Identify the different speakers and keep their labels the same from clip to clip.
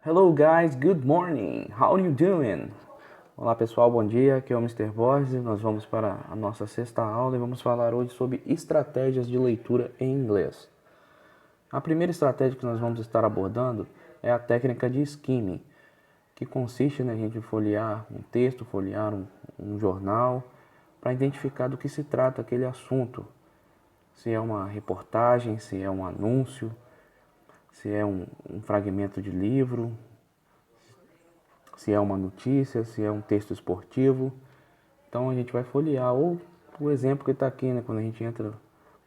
Speaker 1: Hello guys, good morning. How are you doing? Olá pessoal, bom dia. Aqui é o Mr. Borges. Nós vamos para a nossa sexta aula e vamos falar hoje sobre estratégias de leitura em inglês. A primeira estratégia que nós vamos estar abordando é a técnica de skimming, que consiste na gente folhear um texto, folhear um jornal, para identificar do que se trata aquele assunto. Se é uma reportagem, se é um anúncio, se é um fragmento de livro, se é uma notícia, se é um texto esportivo. Então a gente vai folhear, ou o exemplo que está aqui, né, quando a gente entra,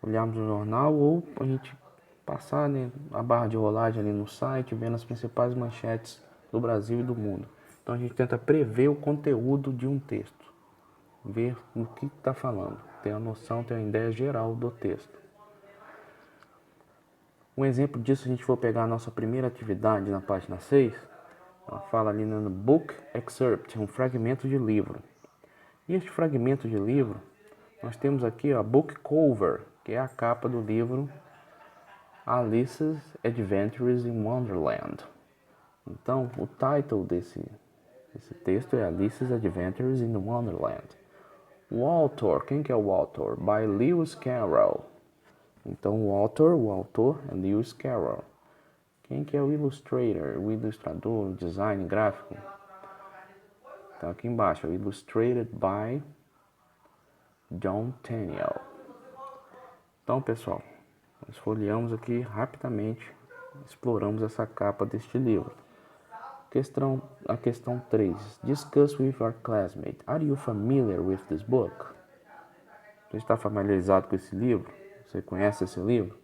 Speaker 1: olharmos o jornal, ou a gente passar, né, a barra de rolagem ali no site, vendo as principais manchetes do Brasil e do mundo. Então a gente tenta prever o conteúdo de um texto, ver no que está falando, ter a noção, ter a ideia geral do texto. Um exemplo disso, se a gente for pegar a nossa primeira atividade na página 6, ela fala ali no book excerpt, um fragmento de livro. E este fragmento de livro, nós temos aqui a book cover, que é a capa do livro Alice's Adventures in Wonderland. Então, o title desse texto é Alice's Adventures in Wonderland. O autor, quem que é o autor? By Lewis Carroll. Então, o autor é Lewis Carroll. Quem que é o illustrator? O ilustrador, o design gráfico? Então, aqui embaixo, Illustrated by John Tenniel. Então, pessoal, nós folheamos aqui rapidamente, exploramos essa capa deste livro. A questão 3. Discuss with your classmate. Are you familiar with this book? Você está familiarizado com esse livro? Você conhece esse livro?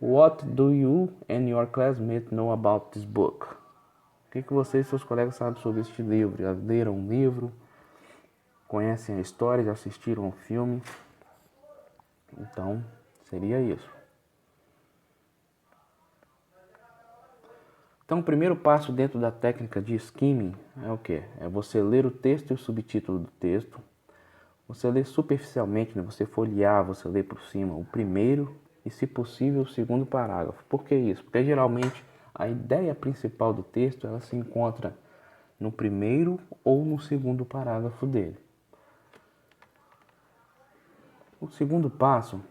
Speaker 1: What do you and your classmate know about this book? O que você e seus colegas sabem sobre este livro? Já leram um livro? Conhecem a história? Já assistiram ao filme? Então, seria isso. Então, o primeiro passo dentro da técnica de skimming é o quê? É você ler o texto e o subtítulo do texto. Você lê superficialmente, né? Você folhear, você lê por cima o primeiro e, se possível, o segundo parágrafo. Por que isso? Porque geralmente a ideia principal do texto ela se encontra no primeiro ou no segundo parágrafo dele. O segundo passo,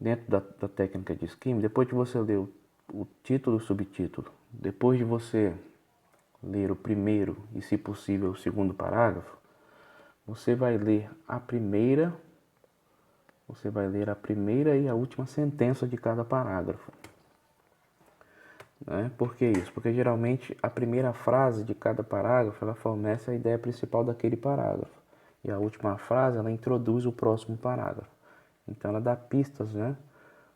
Speaker 1: dentro da técnica de skimming, depois de você ler o título e o subtítulo, depois de você ler o primeiro e, se possível, o segundo parágrafo, você vai ler a primeira e a última sentença de cada parágrafo. Né? Por que isso? Porque geralmente a primeira frase de cada parágrafo ela fornece a ideia principal daquele parágrafo. E a última frase ela introduz o próximo parágrafo. Então ela dá pistas, né,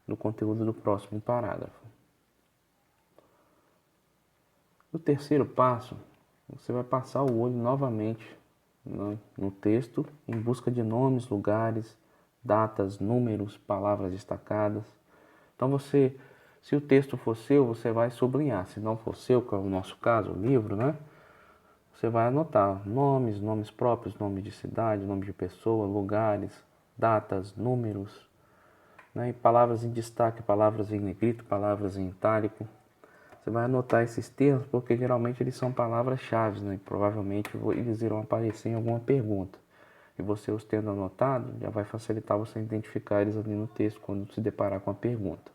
Speaker 1: do conteúdo do próximo parágrafo. No terceiro passo, você vai passar o olho novamente no texto em busca de nomes, lugares, datas, números, palavras destacadas. Então se o texto for seu, você vai sublinhar. Se não for seu, que é o nosso caso, o livro, né? Você vai anotar nomes próprios, nome de cidade, nome de pessoa, lugares, datas, números, né? E palavras em destaque, palavras em negrito, palavras em itálico. Você vai anotar esses termos porque geralmente eles são palavras-chave, né? E provavelmente eles irão aparecer em alguma pergunta. E você os tendo anotado, já vai facilitar você identificar eles ali no texto quando se deparar com a pergunta.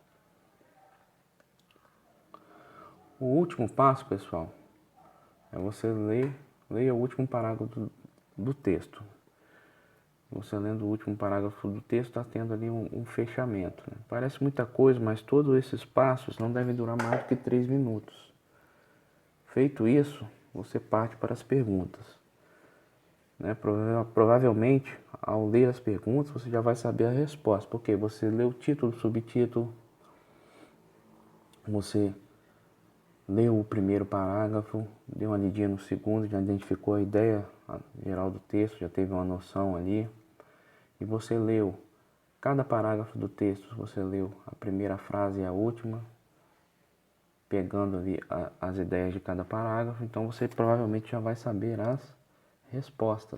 Speaker 1: O último passo, pessoal, é você ler o último parágrafo do texto. Você lendo o último parágrafo do texto está tendo ali um fechamento. Né? Parece muita coisa, mas todos esses passos não devem durar mais do que 3 minutos. Feito isso, você parte para as perguntas. Né? Provavelmente, ao ler as perguntas, você já vai saber a resposta. Porque você lê o título, o subtítulo, você leu o primeiro parágrafo, deu uma lidinha no segundo, já identificou a ideia geral do texto, já teve uma noção ali. E você leu cada parágrafo do texto, você leu a primeira frase e a última, pegando ali as ideias de cada parágrafo, então você provavelmente já vai saber as respostas.